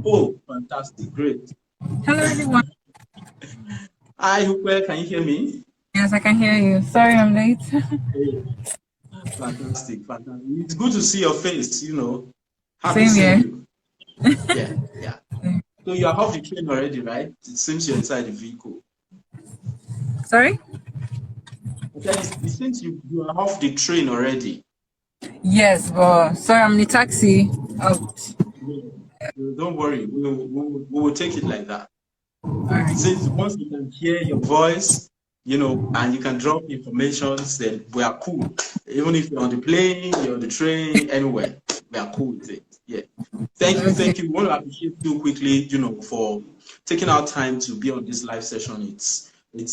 Oh, fantastic. Great. Hello, everyone. Hi, Hooper. Can you hear me? Yes, I can hear you. Sorry, I'm late. Hey, fantastic. Fantastic. It's good to see your face, Happy Same seeing here. you. Yeah, yeah. So you are off the train already, right? It seems you're inside the vehicle. Sorry? I said it seems you are off the train already. Yes, but sorry, I'm in the taxi. Out. Yeah. Don't worry. We will take it like that. All right. Since once you can hear your voice, and you can drop information, then we are cool. Even if you're on the plane, you're on the train, anywhere, we are cool with it. Yeah. Thank you, Okay. thank you. We want to appreciate you quickly, for taking our time to be on this live session. It's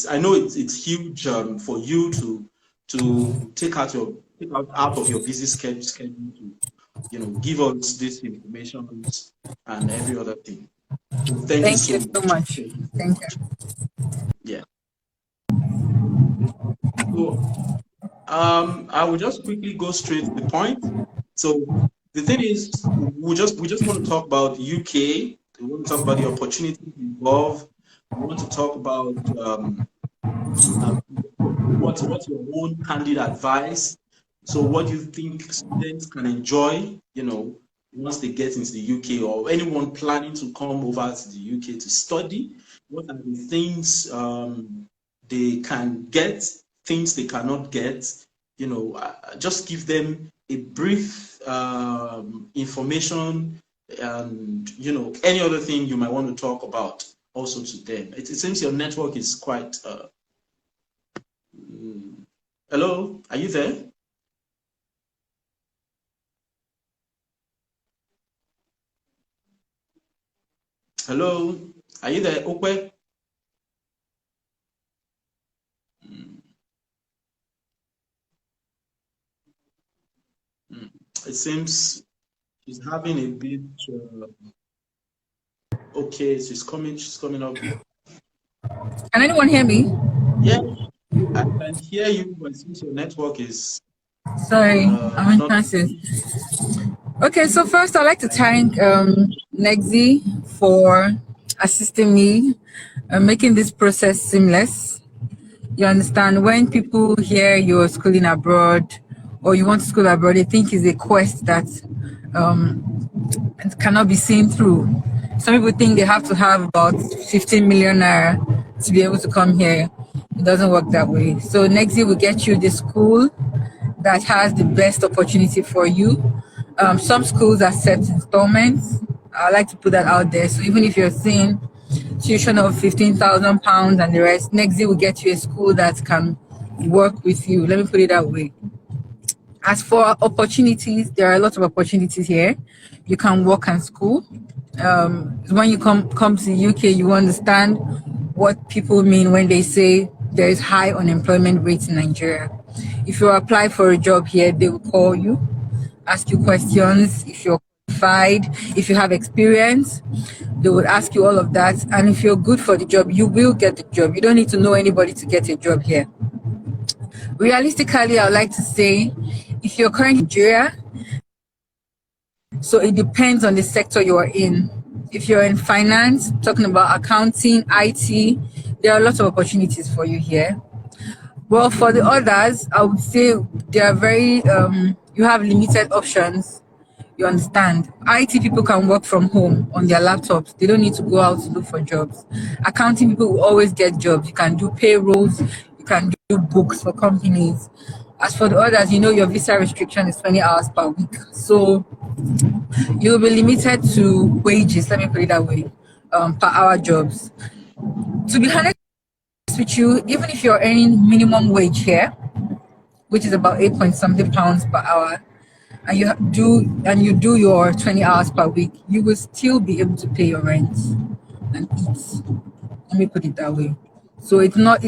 I know it's huge for you to take out of your busy schedule to give us this information and every other thing. So thank you Thank you so so much. much. Thank you so Thank you. much. Yeah. So I will just quickly go straight to the point. So the thing is, we just want to talk about UK. We want to talk about the opportunities involved. We want to talk about uh, what's your own candid advice. So what do you think students can enjoy, once they get into the UK, or anyone planning to come over to the UK to study? What are the things they can get, things they cannot get? Just give them a brief information, and any other thing you might want to talk about also to them. It seems your network is quite hello, are you there? Hello, are you there, Okwe? It seems she's having a bit. Okay, She's coming up. Can anyone hear me? Yeah, I can hear you, but since your network is Sorry, I'm in not. transit. Okay, so first I'd like to thank Nexi for assisting me making this process seamless. You understand, when people hear you're schooling abroad or you want to school abroad, they think it's a quest that it cannot be seen through. Some people think they have to have about 15 million naira to be able to come here. It doesn't work that way. So next year will get you the school that has the best opportunity for you. Some schools accept installments. I like to put that out there. So even if you're seeing tuition of £15,000 and the rest, next year will get you a school that can work with you. Let me put it that way. As for opportunities, there are a lot of opportunities here. You can work and school. When you come to the UK, you understand what people mean when they say there is high unemployment rate in Nigeria. If you apply for a job here, they will call you, ask you questions. If you're qualified, if you have experience, they would ask you all of that. And if you're good for the job, you will get the job. You don't need to know anybody to get a job here. Realistically, I would like to say, if you're currently in Nigeria, so it depends on the sector you are in. If you're in finance, talking about accounting, IT, there are lots of opportunities for you here. Well, for the others, I would say they are very, you have limited options. You understand? IT people can work from home on their laptops. They don't need to go out to look for jobs. Accounting people will always get jobs. You can do payrolls, you can do books for companies. As for the others, your visa restriction is 20 hours per week. So you'll be limited to wages, let me put it that way, per hour jobs. To be honest with you, even if you're earning minimum wage here, which is about 8 point something pounds per hour, and you do your 20 hours per week, you will still be able to pay your rent and eat. Let me put it that way. So it's not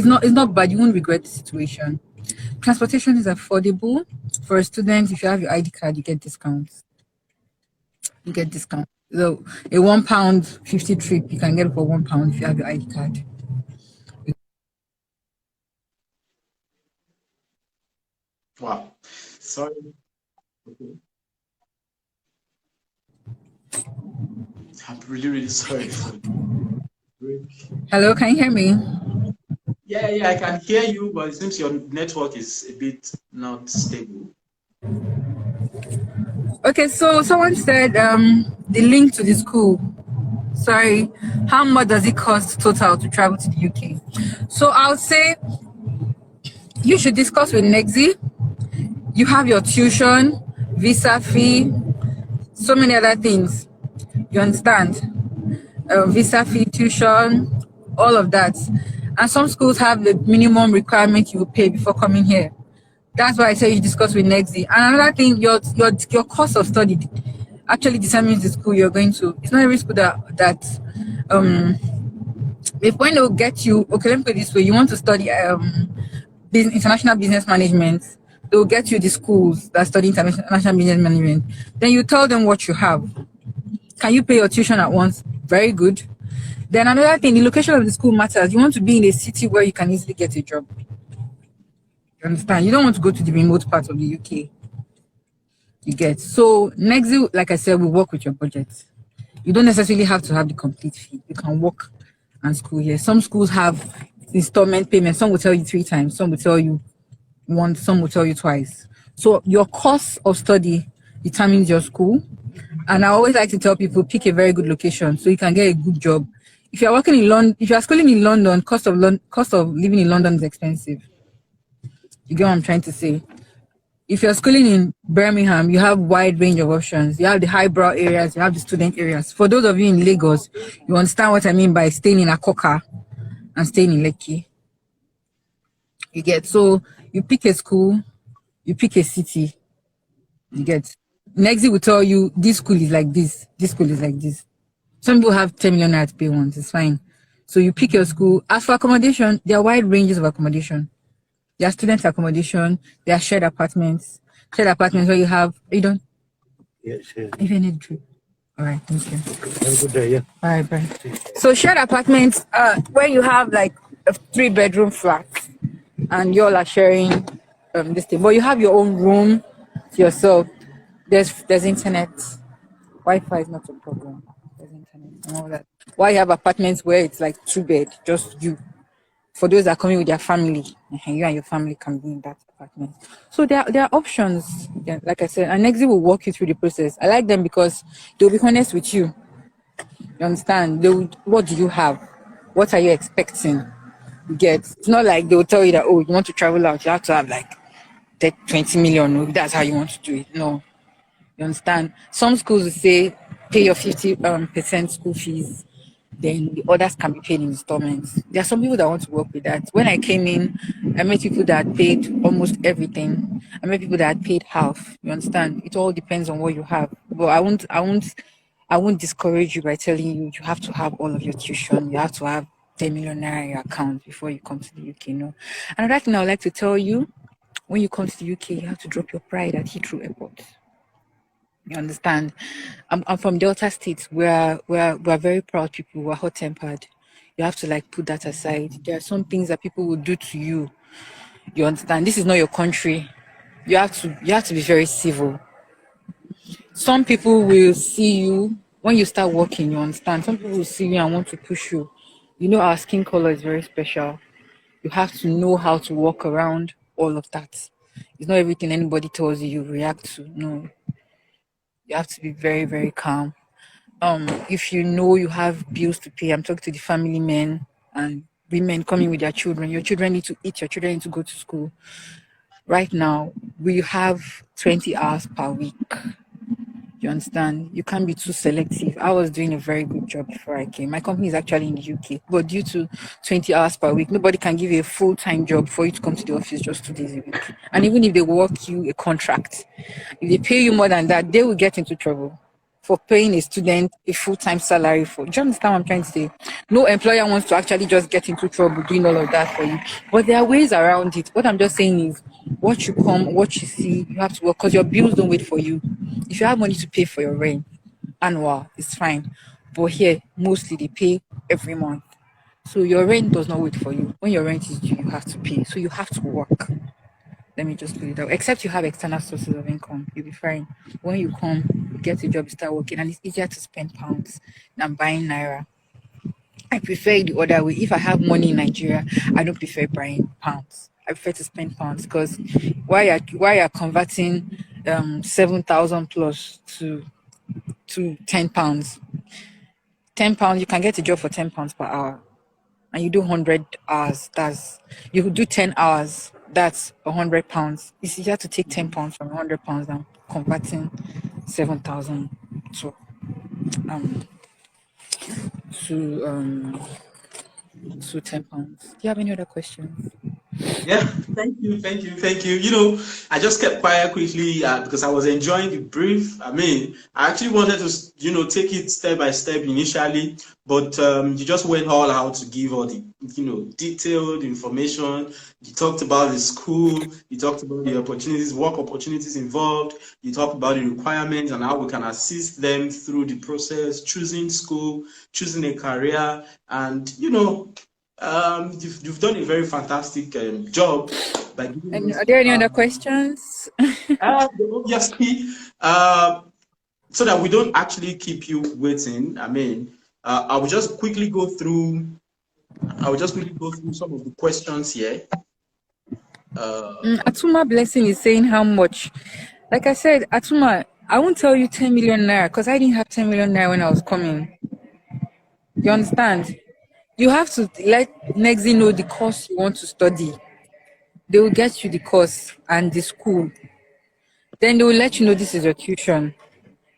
bad. You won't regret the situation. Transportation is affordable for a student. If you have your ID card, you get discounts. So a £1.50 trip, you can get it for £1 if you have your ID card. Wow. Sorry. Okay. I'm really, really sorry for the break. Hello, can you hear me? Yeah, yeah, I can hear you, but it seems your network is a bit not stable. Okay, so someone said the link to the school. Sorry, how much does it cost total to travel to the UK? So I'll say you should discuss with Nexi. You have your tuition, visa fee, so many other things. You understand? Visa fee, tuition, all of that. And some schools have the minimum requirement you will pay before coming here. That's why I say you discuss with Nexi. And another thing, your course of study actually determines the school you're going to. It's not every school that um if when they'll get you, okay, let me put it this way, you want to study international business management, they'll get you the schools that study international business management. Then you tell them what you have. Can you pay your tuition at once? Very good. Then another thing, the location of the school matters. You want to be in a city where you can easily get a job. You understand? You don't want to go to the remote part of the UK. You get. So next, like I said, we work with your budget. You don't necessarily have to have the complete fee. You can work and school here. Some schools have installment payments. Some will tell you 3 times. Some will tell you once. Some will tell you twice. So your cost of study determines your school. And I always like to tell people pick a very good location so you can get a good job. If you're working in London, if you're schooling in London, cost of living in London is expensive. You get what I'm trying to say? If you're schooling in Birmingham, you have wide range of options. You have the highbrow areas, you have the student areas. For those of you in Lagos, you understand what I mean by staying in Akoka and staying in Lekki. You get. So you pick a school, you pick a city, you get. Next will tell you this school is like this school is like this. Some people have 10 million naira to pay once, it's fine. So you pick your school. As for accommodation, there are wide ranges of accommodation. There are student accommodation, there are shared apartments. Shared apartments where you have, you don't, Yes, yes. if you need drink. All right, thank you. Have a good day, yeah. All right, bye. So shared apartments, where you have like a 3 bedroom flat and you all are sharing this thing, but you have your own room to yourself. There's internet, Wi-Fi is not a problem. There's internet and all that. Why you have apartments where it's like 2 bed, just you. For those that are coming with their family, you and your family can be in that apartment. So there are options. Yeah, like I said, and Nexi will walk you through the process. I like them because they'll be honest with you. You understand? What do you have? What are you expecting? You get. It's not like they'll tell you that, oh, you want to travel out, you have to have like 20 million. No, that's how you want to do it. No. You understand? Some schools will say pay your 50% school fees, then the others can be paid in installments. There are some people that want to work with that. When I came in, I met people that paid almost everything. I met people that paid half. You understand? It all depends on what you have. But I won't discourage you by telling you you have to have all of your tuition. You have to have 10 million naira in your account before you come to the UK. No. Another thing I would like to tell you, when you come to the UK, you have to drop your pride at Heathrow Airport. You understand? I'm from Delta State. We're very proud people. We're hot tempered. You have to like put that aside. There are some things that people will do to you. You understand? This is not your country. You have to be very civil. Some people will see you when you start working. You understand? Some people will see you and want to push you. You know our skin color is very special. You have to know how to walk around all of that. It's not everything anybody tells you you react to. No, you have to be very, very calm. If you know you have bills to pay, I'm talking to the family men and women coming with their children. Your children need to eat, your children need to go to school. Right now, we have 20 hours per week. You understand? You can't be too selective. I was doing a very good job before I came. My company is actually in the UK, but due to 20 hours per week, nobody can give you a full-time job for you to come to the office just 2 days a week. And even if they work you a contract, if they pay you more than that, they will get into trouble for paying a student a full-time salary for. Do you understand what I'm trying to say? No employer wants to actually just get into trouble doing all of that for you. But there are ways around it. What I'm just saying is what you come, what you see, you have to work because your bills don't wait for you. If you have money to pay for your rent annual, it's fine. But here, mostly they pay every month. So your rent does not wait for you. When your rent is due, you have to pay. So you have to work. Let me just put it out. Except you have external sources of income, you'll be fine. When you come, you get a job, you start working, and it's easier to spend pounds than buying naira. I prefer it the other way. If I have money in Nigeria, I don't prefer buying pounds. I prefer to spend pounds because why you're converting 7,000 plus to £10. £10, you can get a job for £10 per hour, and you do 100 hours. You could do 10 hours. That's £100. It's easier to take £10 from £100 than converting 7,000 to um to um to £10. Do you have any other questions? Yeah, thank you. I just kept quiet quickly because I was enjoying the brief. I mean, I actually wanted to, take it step by step initially, but you just went all out to give all the, detailed information. You talked about the school, you talked about the opportunities, work opportunities involved, you talked about the requirements and how we can assist them through the process, choosing school, choosing a career, and, you've done a very fantastic job by giving And us are there any other questions? obviously so that we don't actually keep you waiting. I mean, I will just quickly go through. Some of the questions here. Atuma Blessing is saying how much. Like I said, Atuma, I won't tell you 10 million naira because I didn't have 10 million naira when I was coming. You understand? You have to let Nexi know the course you want to study. They will get you the course and the school. Then they will let you know this is your tuition.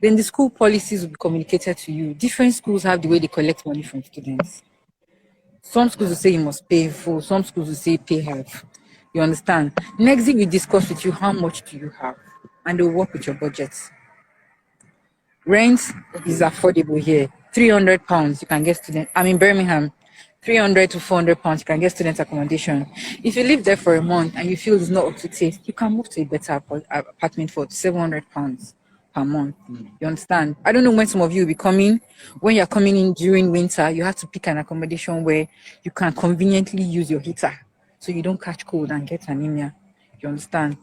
Then the school policies will be communicated to you. Different schools have the way they collect money from students. Some schools will say you must pay full, some schools will say pay half. You understand? Next thing we discuss with you, how much do you have? And they'll work with your budget. Rent is affordable here. £300 you can get student. I'm in Birmingham. 300 to £400 you can get student accommodation. If you live there for a month and you feel it's not up to taste, you can move to a better apartment for £700 per month. You understand? I don't know when some of you will be coming. When you're coming in during winter, you have to pick an accommodation where you can conveniently use your heater so you don't catch cold and get anemia. You understand?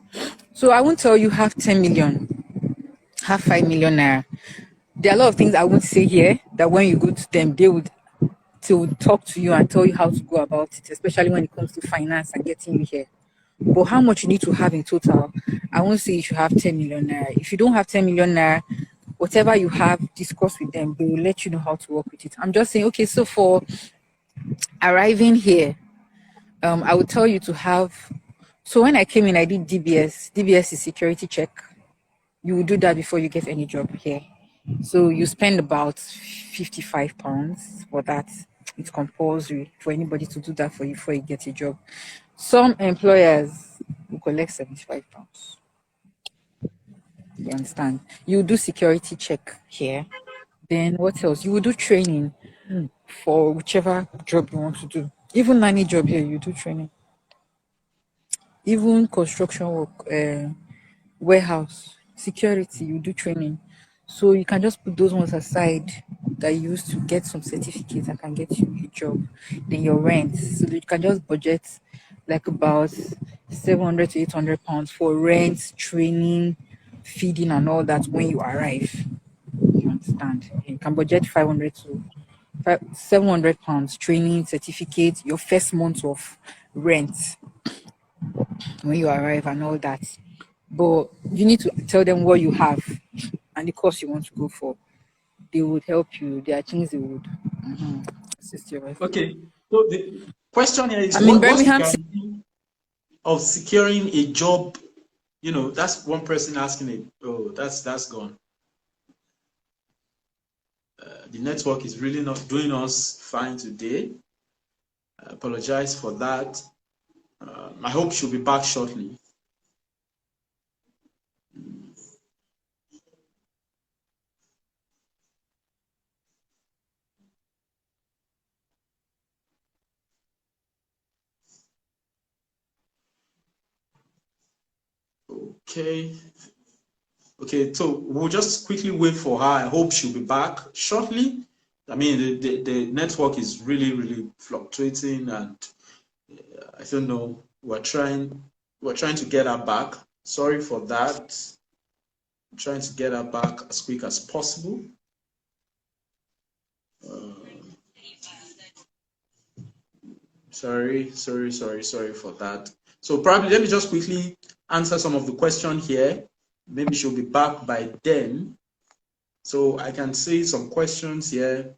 So I won't tell you have 10 million, have 5 million naira. There are a lot of things I won't say here that when you go to them, they would talk to you and tell you how to go about it, especially when it comes to finance and getting you here. But how much you need to have in total, I won't say you should have 10 million naira. If you don't have 10 million naira, whatever you have, discuss with them. They will let you know how to work with it. I'm just saying, okay, so for arriving here, I would tell you to have. So when I came in, I did DBS. DBS is security check. You will do that before you get any job here. So you spend about £55 for that. It's compulsory for anybody to do that for you before you get a job. Some employers will collect £75. You understand? You do security check here. Then what else? You will do training for whichever job you want to do. Even nanny job here, you do training. Even construction work, warehouse, security, you do training. So you can just put those ones aside that you use to get some certificates and can get you a job. Then your rent. So that you can just budget like about 700 to £800 for rent, training, feeding and all that when you arrive. You understand? You can budget 500 to £700 training, certificate, your first month of rent when you arrive and all that. But you need to tell them what you have and the course you want to go for. They would help you. There are things they would assist you with. Okay. So the question here is, I'm in what's the Birmingham. guarantee of securing a job? That's one person asking it. Oh, that's gone. The network is really not doing us fine today. I apologize for that. I hope she'll be back shortly. Okay. Okay, so we'll just quickly wait for her. I hope she'll be back shortly. I mean, the network is really, really fluctuating, and I don't know. We're trying We're trying to get her back. Sorry for that. I'm trying to get her back as quick as possible. Sorry for that. So probably let me just quickly answer some of the question here. Maybe she'll be back by then. So I can see some questions here.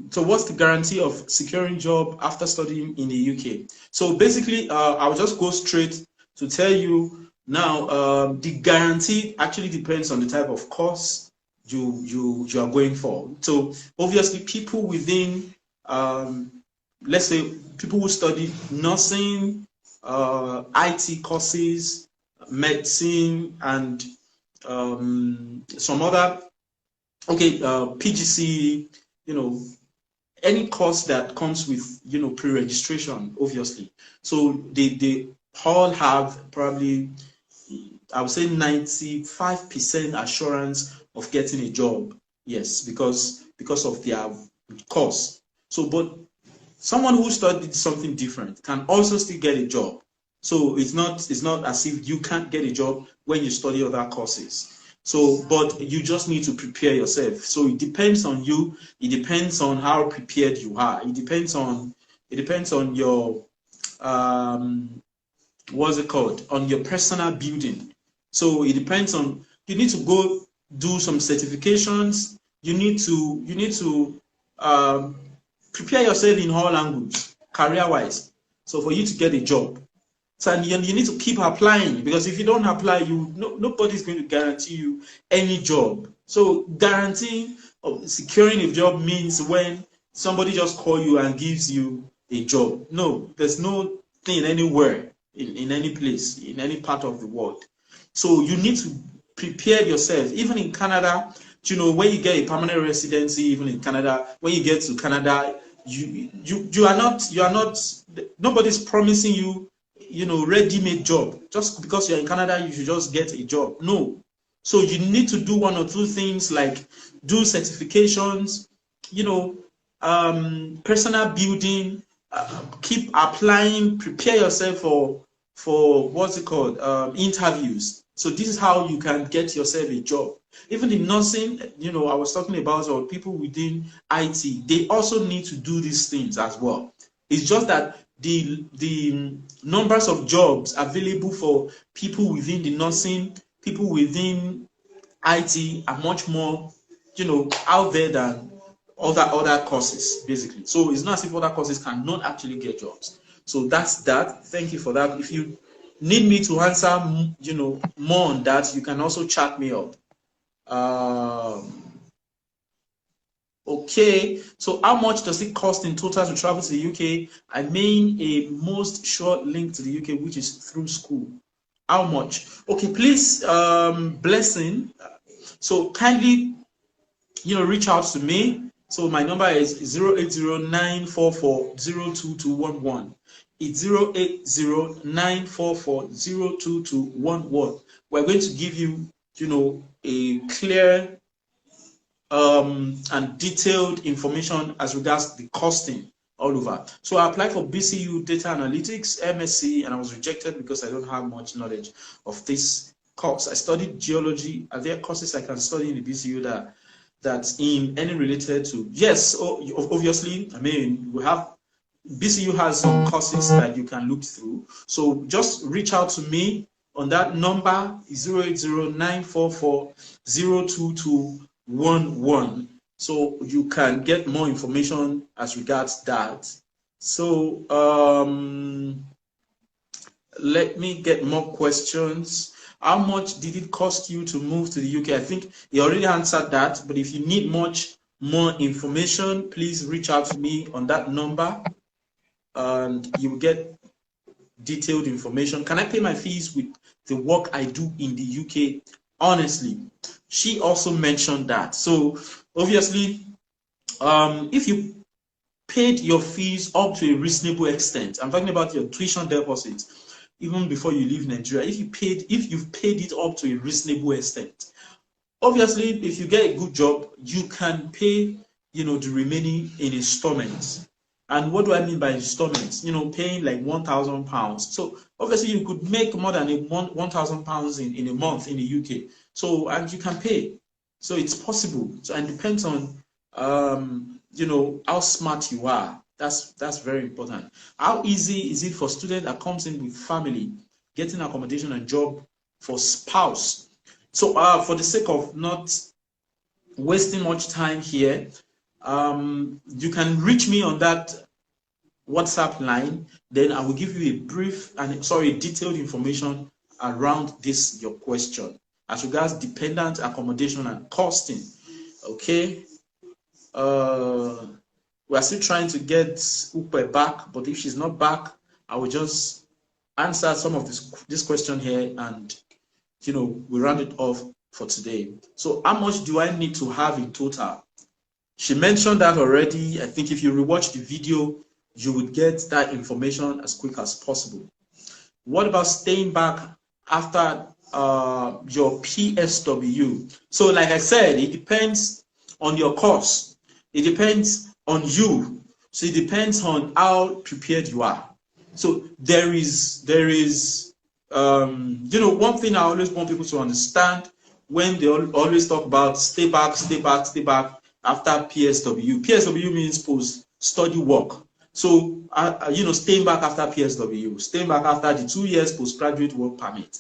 So what's the guarantee of securing job after studying in the UK? So basically, I'll just go straight to tell you now, the guarantee actually depends on the type of course you are going for. So obviously people within, let's say people who study nursing, IT courses, medicine, and some other, PGC, any course that comes with, pre-registration, obviously. So they all have probably, I would say 95% assurance of getting a job. Yes, because of their course. So, but someone who studied something different can also still get a job. So it's not as if you can't get a job when you study other courses. So, but you just need to prepare yourself. So it depends on you. It depends on how prepared you are. It depends on your what's it called? On your personal building. So it depends on, you need to go do some certifications. You need to prepare yourself in all angles, career-wise. So for you to get a job. So and you need to keep applying, because if you don't apply, nobody's going to guarantee you any job. So guaranteeing of securing a job means when somebody just call you and gives you a job. No, there's no thing anywhere in any place, in any part of the world. So you need to prepare yourself. Even in Canada, when you get a permanent residency, even in Canada, when you get to Canada, you are not nobody's promising you ready-made job. Just because you're in Canada, you should just get a job. No. So you need to do one or two things, like do certifications, personal building, keep applying, prepare yourself for what's it called, interviews. So this is how you can get yourself a job. Even in nursing, I was talking about, or people within IT, they also need to do these things as well. It's just that the numbers of jobs available for people within the nursing, people within IT are much more, out there than other courses, basically. So it's not as if other courses cannot actually get jobs. So that's that. Thank you for that. If you need me to answer, more on that, you can also chat me up. Okay, so how much does it cost in total to travel to the UK? I mean a most short link to the UK, which is through school. How much? Okay, please, Blessing. So kindly, reach out to me. So my number is 08094402211. It's 08094402211. We're going to give you, a clear and detailed information as regards the costing all over. So I applied for BCU Data Analytics, MSc, and I was rejected because I don't have much knowledge of this course. I studied geology. Are there courses I can study in the BCU that's in any related to? Yes, obviously. I mean, we have, BCU has some courses that you can look through. So just reach out to me on that number, 08094402211. So you can get more information as regards that. So let me get more questions. How much did it cost you to move to the UK? I think you already answered that, but if you need much more information, please reach out to me on that number and you will get detailed information. Can I pay my fees with the work I do in the UK? Honestly, she also mentioned that. So obviously, if you paid your fees up to a reasonable extent, I'm talking about your tuition deposit, even before you leave Nigeria, if you've paid it up to a reasonable extent, obviously, if you get a good job, you can pay, the remaining in installments. And what do I mean by installments? You know, paying like £1,000. So obviously you could make more than £1,000 in a month in the UK. So, and you can pay. So it's possible. So, and depends on, you know, how smart you are. That's very important. How easy is it for student that comes in with family, getting accommodation and job for spouse? So for the sake of not wasting much time here, you can reach me on that WhatsApp line. Then I will give you a brief and detailed information around this your question as regards dependent accommodation and costing. Okay. We are still trying to get Upe back, but if she's not back, I will just answer some of this question here, and you know, we round it off for today. So how much do I need to have in total? She mentioned that already. I think if you rewatch the video, you would get that information as quick as possible. What about staying back after your PSW? So like I said, it depends on your course. It depends on you. So it depends on how prepared you are. So there is you know, one thing I always want people to understand when they always talk about stay back after PSW. PSW means post-study work. So, you know, staying back after PSW, staying back after the 2 years postgraduate work permit.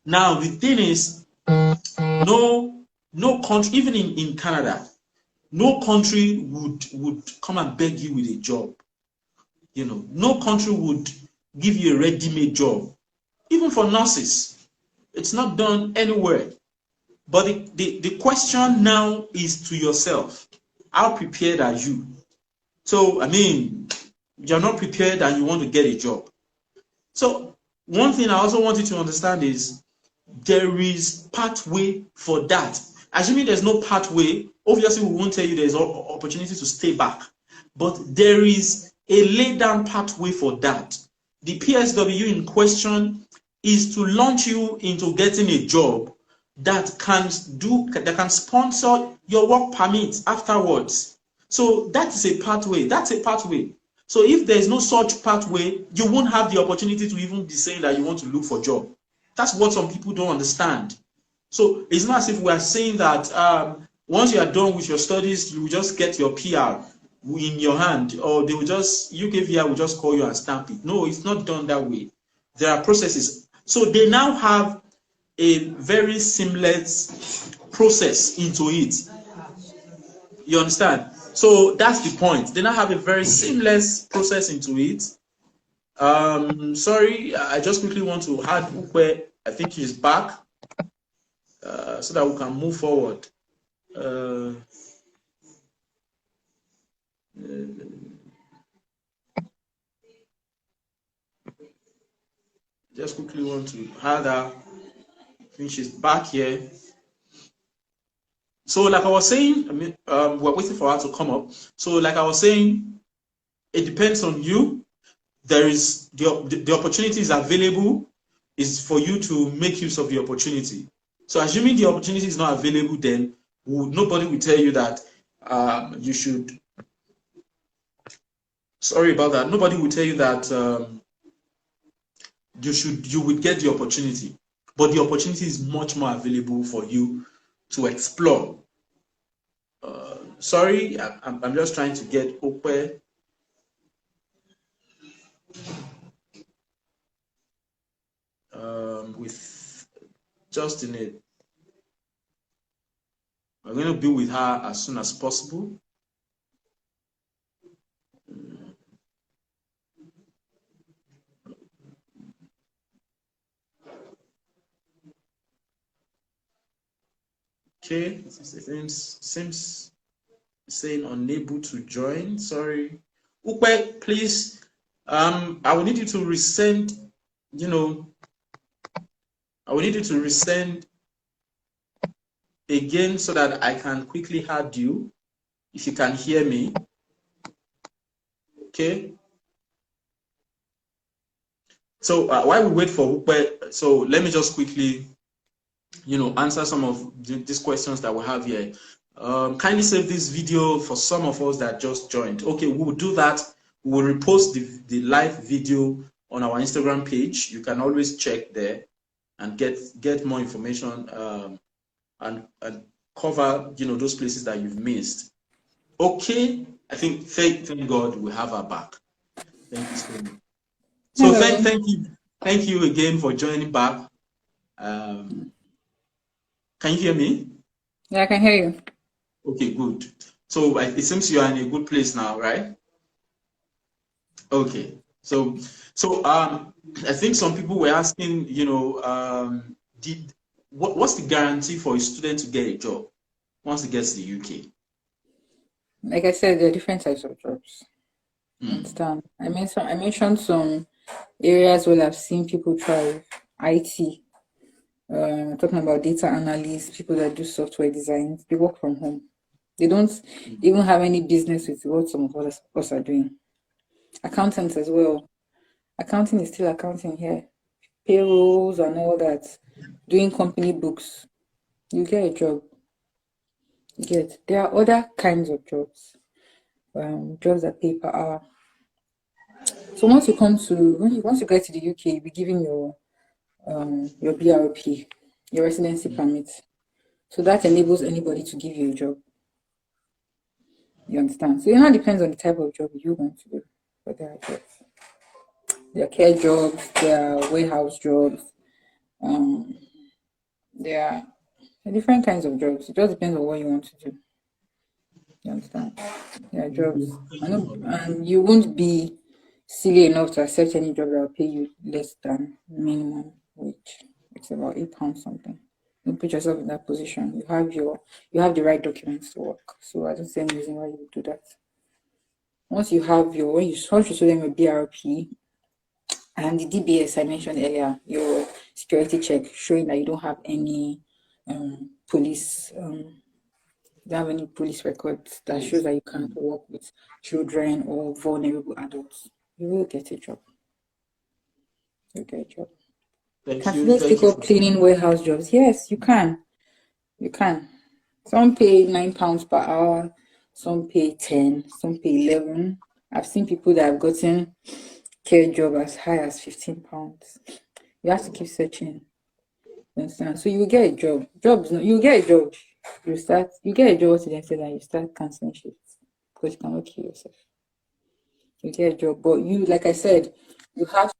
Now, the thing is, no country, even in Canada, no country would come and beg you with a job. You know, no country would give you a ready-made job. Even for nurses, it's not done anywhere. But the question now is to yourself, how prepared are you? So, I mean, you're not prepared and you want to get a job. So, one thing I also want you to understand is there is pathway for that. Assuming there's no pathway, obviously we won't tell you there's an opportunity to stay back. But there is a laid down pathway for that. The PSW in question is to launch you into getting a job that can sponsor your work permit afterwards. So that is a pathway. That's a pathway. So if there is no such pathway, you won't have the opportunity to even be saying that you want to look for a job. That's what some people don't understand. So it's not as if we are saying that once you are done with your studies, you will just get your PR in your hand, or they will just, UKVI will just call you and stamp it. No, it's not done that way. There are processes. So they now have a very seamless process into it. You understand? So that's the point. They now have a very seamless process into it. Sorry, I just quickly want to add Ukwe. I think he's back, so that we can move forward. Just quickly want to add her. I think she's back here. So like I was saying, I mean, we're waiting for her to come up. So like I was saying, it depends on you. There is the opportunity is available, is for you to make use of the opportunity. So assuming the opportunity is not available, then nobody will tell you that you should. Sorry about that. Nobody will tell you that you would get the opportunity, but the opportunity is much more available for you to explore. Sorry, I'm just trying to get open. With Justin, I'm going to be with her as soon as possible. Okay, it seems saying unable to join. Sorry, Upe, please. I will need you to resend. You know, I will need you to resend again so that I can quickly add you, if you can hear me. Okay. So while we wait for Upe, so let me just quickly, you know, answer some of these questions that we have here. Kindly save this video for some of us that just joined. Okay, we will do that we'll repost the live video on our Instagram page. You can always check there and get more information, and cover those places that you've missed. Okay, I think thank God we have her back. Thank you so much. So Hello. thank you again for joining back. Can you hear me? Yeah, I can hear you. Okay, good. So it seems you are in a good place now, right? Okay. So I think some people were asking, what's the guarantee for a student to get a job once he gets to the UK? Like I said, there are different types of jobs. Hmm. Understand? I mentioned some areas where I've seen people thrive. IT. Talking about data analysts, people that do software design, they work from home. They don't even have any business with what some of us are doing. Accountants as well. Accounting is still accounting here. Payrolls and all that. Doing company books. You get a job. You get. There are other kinds of jobs. Jobs that pay per hour. So once you get to the UK, you'll be given your BRP, your residency permit. So that enables anybody to give you a job. You understand? So it now depends on the type of job you want to do. But there are jobs. There are care jobs, there are warehouse jobs, um, there are different kinds of jobs. It just depends on what you want to do. You understand? There are jobs. I know, and you won't be silly enough to accept any job that will pay you less than minimum wage. It's about £8 something. Don't put yourself in that position. You have the right documents to work. So I don't see any reason why you would do that. Once you show them your BRP and the DBS I mentioned earlier, your security check showing that you don't have any police don't have any police records that shows that you can't work with children or vulnerable adults, you will get a job. You'll get a job. Can students Thank take you up for cleaning warehouse jobs? Yes, you can. You can. Some pay £9 per hour, some pay 10, some pay 11. I've seen people that have gotten care job as high as £15. You have to keep searching. You understand? So you will get a job. You get a job. You get a job to then say that you start canceling shifts because you cannot kill yourself. You get a job, but you, like I said, you have.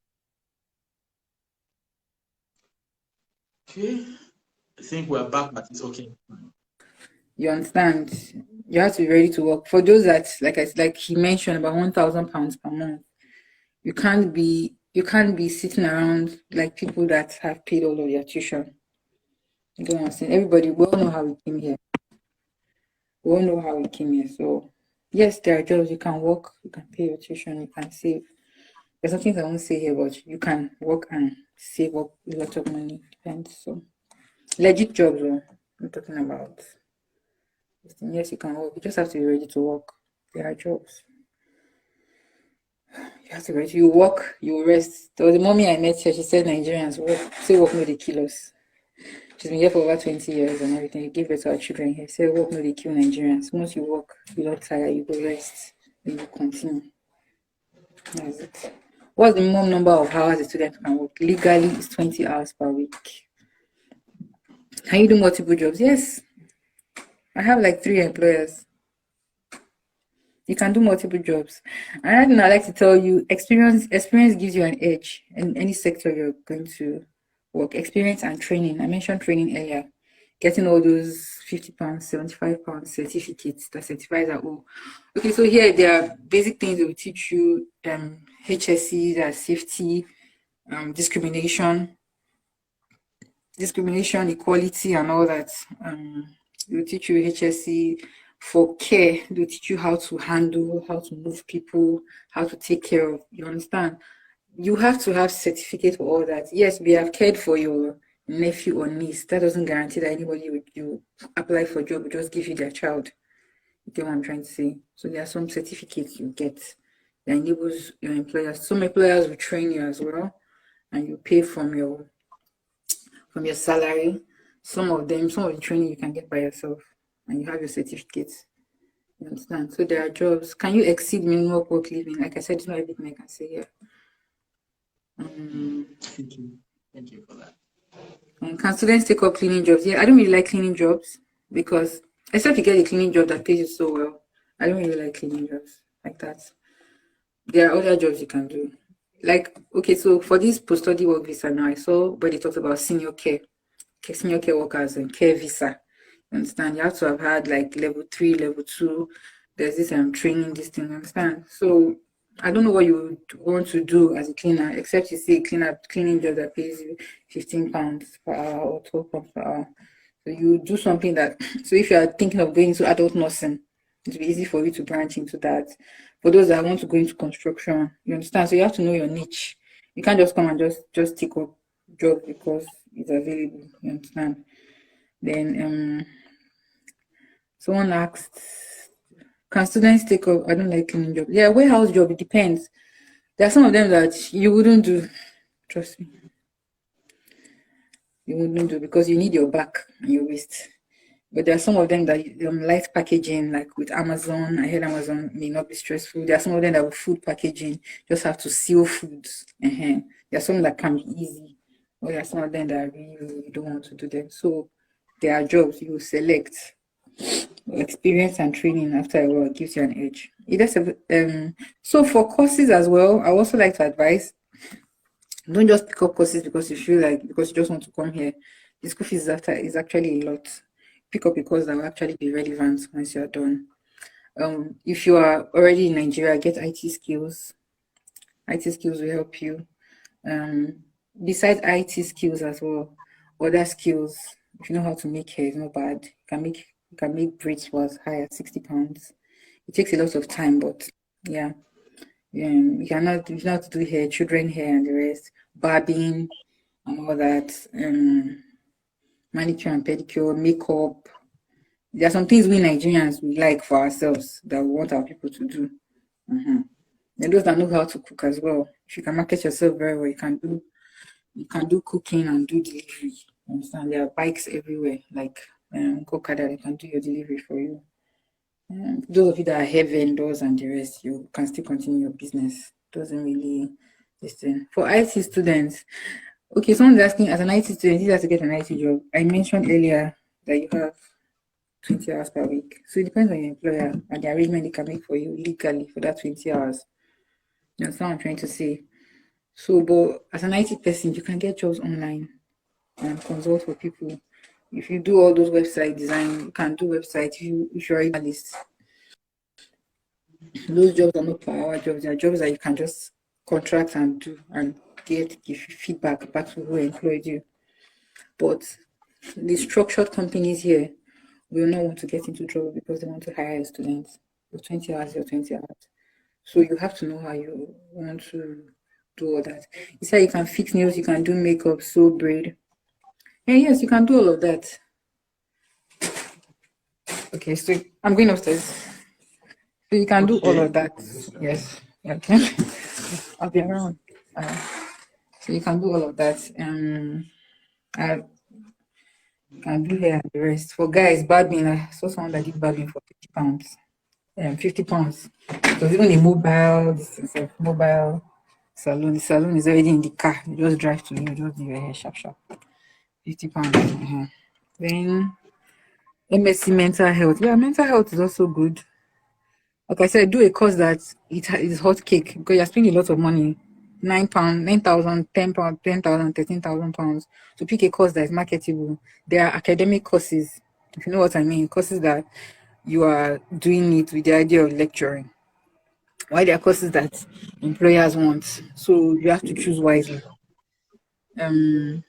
Okay. I think we're back at it. Okay. You understand? You have to be ready to work. For those that, like he mentioned, about £1,000 per month, you can't be sitting around like people that have paid all of their tuition. You know what I'm saying? Everybody, we all know how we came here. We all know how we came here. So yes, there are jobs you can work, you can pay your tuition, you can save. There's some things I won't say here, but you can work and save up a lot of money. Depends. So legit jobs, though, I'm talking about. Yes, you can work. You just have to be ready to work. There are jobs. You have to be ready. You work, you rest. There was a mommy I met here. She said Nigerians work. Say work no they kill us. She's been here for over 20 years and everything. You give birth to our children here. Say work no they kill Nigerians. Once you work, you don't tire, you go rest, then you continue. That's it. What's the minimum number of hours a student can work? Legally, it's 20 hours per week. Can you do multiple jobs? Yes. I have like 3 employers. You can do multiple jobs. Another thing I like to tell you, experience gives you an edge in any sector you're going to work. Experience and training. I mentioned training earlier. Getting all those £50, £75 certificates that certifies that. Oh, okay. So here there are basic things that will teach you. HSC, that safety, discrimination, equality, and all that. They'll teach you HSC. For care, they'll teach you how to handle, how to move people, how to take care of. You understand? You have to have certificate for all that. Yes, we have cared for your nephew or niece. That doesn't guarantee that anybody would you apply for a job will just give you their child. You get what I'm trying to say? So there are some certificates you get that enables your employers. Some employers will train you as well, and you pay from your salary. Some of the training you can get by yourself, and you have your certificates. You understand? So there are jobs. Can you exceed minimum work living? Like I said, it's not everything I can say here. Thank you. Thank you for that. And can students take up cleaning jobs? Yeah, I don't really like cleaning jobs because except you get a cleaning job that pays you so well, I don't really like cleaning jobs like that. There are other jobs you can do. Like, okay, so for this post-study work visa now, I saw where they talked about senior care workers and care visa. You understand? You have to have had like level 3, level 2. There's this training, this thing, you understand? So I don't know what you would want to do as a cleaner, except you see a cleaning job that pays you £15 per hour or £12 per hour. So you do something that so if you are thinking of going into adult nursing, it'll be easy for you to branch into that. For those that want to go into construction, you understand? So you have to know your niche. You can't just come and just take up job because it's available. You understand? Then someone asked, can students take up? I don't like cleaning job. Yeah, warehouse job. It depends. There are some of them that you wouldn't do. Trust me, you wouldn't do because you need your back and your waist. But there are some of them that light packaging, like with Amazon. I heard Amazon may not be stressful. There are some of them that with food packaging, just have to seal foods. There are some that can be easy, but there are some of them that really don't want to do them. So there are jobs you select. Experience and training after a while gives you an edge. So for courses as well, I also like to advise don't just pick up courses because you feel like because you just want to come here. The school fees is actually a lot. Pick up a course that will actually be relevant once you're done. If you are already in Nigeria, get IT skills. IT skills will help you. Besides IT skills as well, other skills. If you know how to make hair, it's not bad. You can make braids for as high as £60. It takes a lot of time, but yeah. You cannot do hair, children hair and the rest, barbing and all that, manicure and pedicure, makeup. There are some things we Nigerians we like for ourselves that we want our people to do. And those that know how to cook as well. If you can market yourself very well, you can do cooking and do delivery. You understand? There are bikes everywhere, like Kokada, they can do your delivery for you. Those of you that are hair vendors and the rest, you can still continue your business. Doesn't really this thing. For IT students, okay, someone's asking as an IT student, you have to get an IT job. I mentioned earlier that you have 20 hours per week. So it depends on your employer and the arrangement they can make for you legally for that 20 hours. That's what I'm trying to say. So, but as an IT person, you can get jobs online and consult for people. If you do all those website design, you can do websites. If you're a journalist, those jobs are not per hour jobs. They are jobs that you can just contract and do and give feedback back to who employed you. But the structured companies here will not want to get into trouble because they want to hire students. Your 20 hours, your 20 hours. So you have to know how you want to do all that. You said you can fix nails, you can do makeup, sew, braid. And yes, you can do all of that. Okay, so I'm going upstairs. So you can do all of Okay. that. Yes. Okay. I'll be around. So you can do all of that. I can do hair and the rest. For guys, barbing, I saw someone that did barbing for £50. £50. Because even a mobile salon. The salon is already in the car. You just drive to you, just do your hair sharp, sharp. £50. Then MSc mental health. Yeah, mental health is also good. Like I said, do a course that it is hot cake because you're spending a lot of money. £9, 9,000, £10, 10,000, £13,000. So pick a course that is marketable. There are academic courses, if you know what I mean, courses that you are doing it with the idea of lecturing. Why there are courses that employers want. So you have to choose wisely. Um,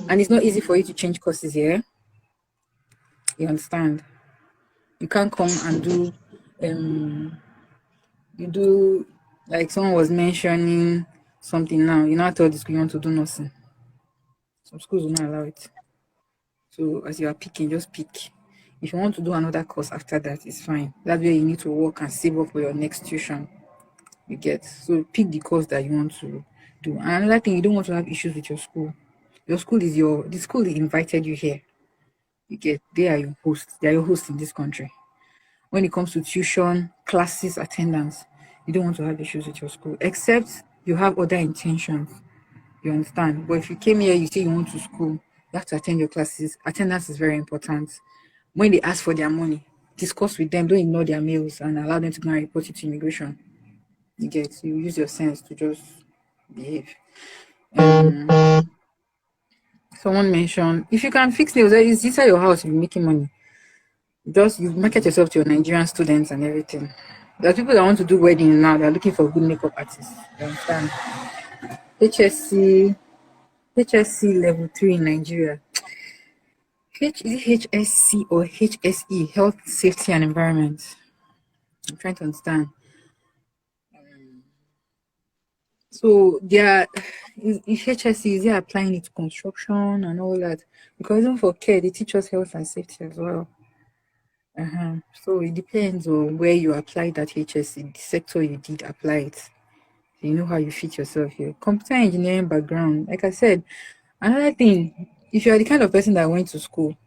and it's not easy for you to change courses here. You understand? You can't come and do you do like someone was mentioning something now. You know, I told this school you want to do nursing. Some schools will not allow it. So as you are picking, just pick. If you want to do another course after that, it's fine. That's where you need to work and save up for your next tuition. You get so pick the course that you want to do. And another thing, you don't want to have issues with your school. Your school is the school that invited you here. You get they are your hosts. They are your hosts in this country. when it comes to tuition, classes, attendance, you don't want to have issues with your school, except you have other intentions. You understand? But if you came here, you say you want to school, you have to attend your classes. Attendance is very important. When they ask for their money, discuss with them. Don't ignore their mails and allow them to go and report it to immigration. You get, you use your sense to just behave. Someone mentioned if you can fix nails, it's inside your house. You'll be making money. Just you market yourself to your Nigerian students and everything. There are people that want to do weddings now. They're looking for good makeup artists. You understand? HSC, HSC level 3 in Nigeria. Is it HSC or HSE? Health, Safety and Environment. I'm trying to understand. So if HSC is they applying it to construction and all that? Because even for care, they teach us health and safety as well. So it depends on where you apply that HSC, the sector you did apply it. You know how you fit yourself here. Computer engineering background, like I said, another thing, if you are the kind of person that went to school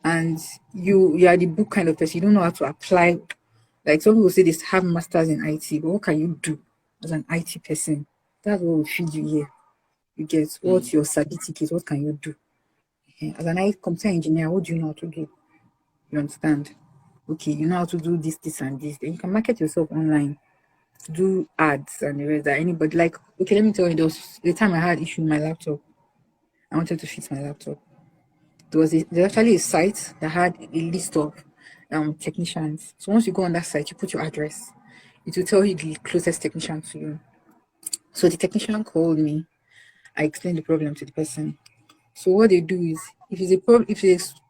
and you are the book kind of person, you don't know how to apply. Like some people say they have masters in IT, but what can you do as an IT person? That's what will feed you here. You get what's your certificate, what can you do? As an IT computer engineer, what do you know how to do? You understand? Okay, you know how to do this, this, and this. Then you can market yourself online, do ads and the rest that anybody like. Okay, let me tell you, there was the time I had issue with my laptop. I wanted to fix my laptop. There's actually a site that had a list of technicians. So once you go on that site, you put your address. It will tell you the closest technician to you. So the technician called me. I explained the problem to the person. So what they do is, if it's a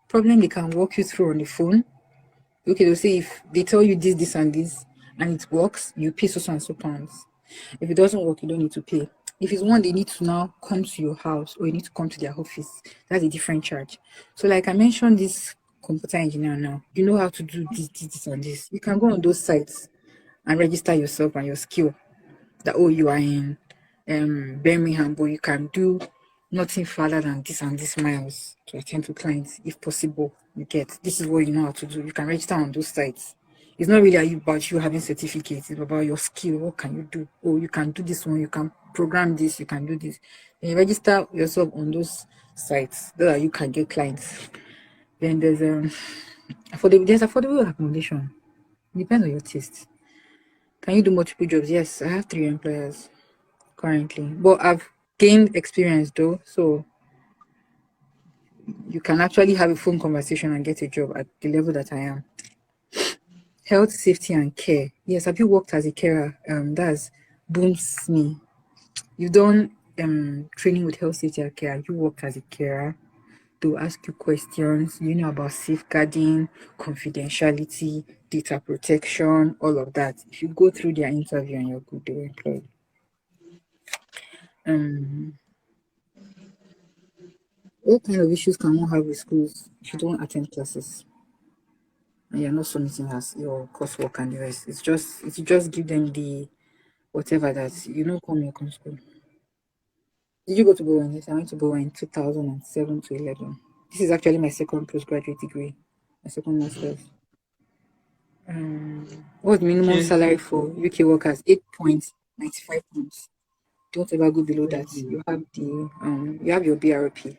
problem, they can walk you through on the phone. Okay, they'll say if they tell you this, this, and this, and it works, you pay so and so pounds. If it doesn't work, you don't need to pay. If it's one they need to now come to your house or you need to come to their office, that's a different charge. So, like I mentioned, this computer engineer now, you know how to do this, and this. You can go on those sites and register yourself and your skill. That you are in Birmingham, but you can do nothing further than this and this miles to attend to clients if possible. You get this is what you know how to do. You can register on those sites. It's not really about you having certificates, it's about your skill. What can you do? Oh, you can do this one, you can program this, you can do this. Then you register yourself on those sites so that you can get clients. Then there's affordable accommodation. It depends on your taste. Can you do multiple jobs? Yes, I have 3 employers currently, but I've gained experience though, so you can actually have a phone conversation and get a job at the level that I am. Health, safety, and care. Yes, have you worked as a carer? That's booms me. You've done training with health, safety, and care. You worked as a carer. To ask you questions, you know about safeguarding, confidentiality, data protection, all of that. If you go through their interview and you're good, they will employ you. What kind of issues can one have with schools if you don't attend classes and you're not submitting as your coursework and the rest? It's just give them the whatever that come here, come school. Did you go to Bowen? Yes, I went to Bowen in 2007 to 11. This is actually my second postgraduate degree, my second master's. What's the minimum Okay, salary for UK workers? 8.95 pounds. Don't ever go below thank that. you. You have your BRP.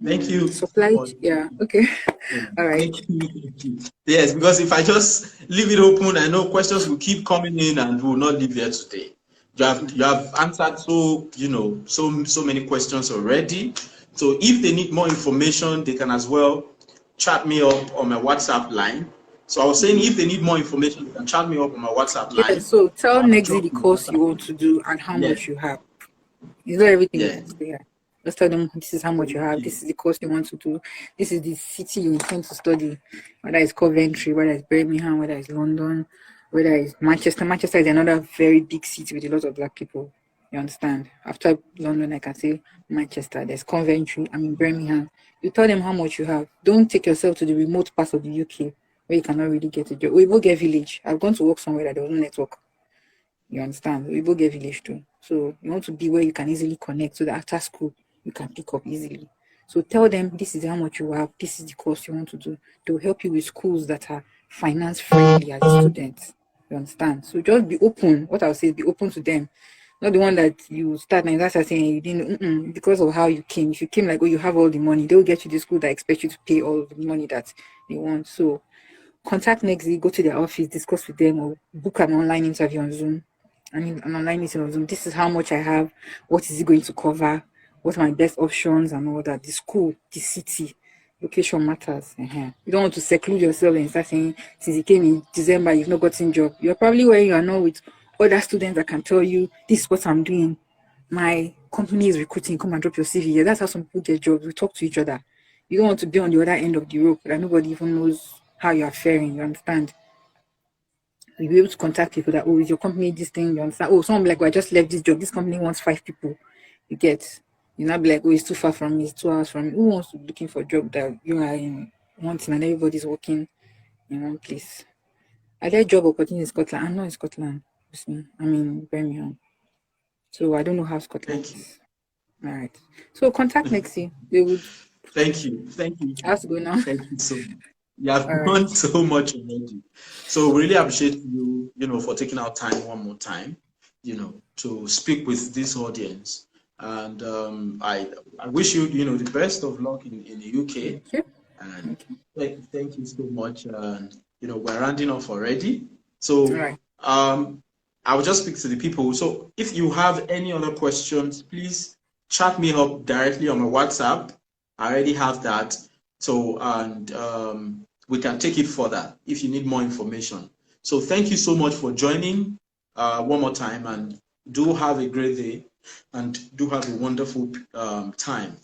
Thank you Supply, for yeah, okay. All right. thank you. Thank you. Yes, because if I just leave it open, I know questions will keep coming in and we will not leave here today. You have answered so many questions already. So if they need more information, they can as well chat me up on my WhatsApp line. So I was saying if they need more information, they can chat me up on my WhatsApp Yeah, line. so tell I'll Nexi drop the my course you WhatsApp. want to do and how Yes, much you have. It's not everything you yes. can say here. Just tell them this is how much you Thank have, you. this is the course you want to do, this is the city you intend to study, whether it's Coventry, whether it's Birmingham, whether it's London, whether it's Manchester. Manchester is another very big city with a lot of black people. You understand? After London, I can say Manchester, there's Coventry, Birmingham. You tell them how much you have. Don't take yourself to the remote parts of the UK where you cannot really get a job. We will get village. I've gone to work somewhere that there was no network. You understand? We both get village too. So you want to be where you can easily connect so that after school you can pick up easily. So tell them this is how much you have, this is the course you want to do. They'll help you with schools that are finance friendly as a student. You understand? So just be open. What I'll say is be open to them. Not the one that you start and that's saying you didn't because of how you came. If you came like, oh, you have all the money, they'll get you the school that expect you to pay all the money that they want. So contact Nexi, go to their office, discuss with them, or book an online interview on Zoom. I mean, an online meeting on Zoom. This is how much I have. What is it going to cover? What are my best options and all that? The school, the city, location matters. You don't want to seclude yourself and start saying, since you came in December, you've not gotten job. You're probably where you are now with other students that can tell you, this is what I'm doing. My company is recruiting. Come and drop your CV here. That's how some people get jobs. We talk to each other. You don't want to be on the other end of the rope that nobody even knows how you are faring. You understand? You'll be able to contact people that, oh, is your company this thing? You understand? Oh, someone be like, well, I just left this job. This company wants 5 people. You get. You not be like, oh, it's too far from me. It's 2 hours from me. Who wants to be looking for a job that you are in one team and everybody's working in one place? Are there job opportunities in Scotland? I'm not in Scotland. I'm in Birmingham. So I don't know how Scotland Thank you. is. All right. So contact Nexi. They would. Thank you. Thank you. I have to go now. Thank you so much. You have All done right. so much already. So really appreciate you, for taking our time one more time, to speak with this audience. And I wish you, the best of luck in the UK. Thank you. And Okay. thank you so much. And we're rounding off already. All So right. I will just speak to the people. So if you have any other questions, please chat me up directly on my WhatsApp. I already have that. So, and we can take it further if you need more information. So thank you so much for joining one more time, and do have a great day and do have a wonderful time.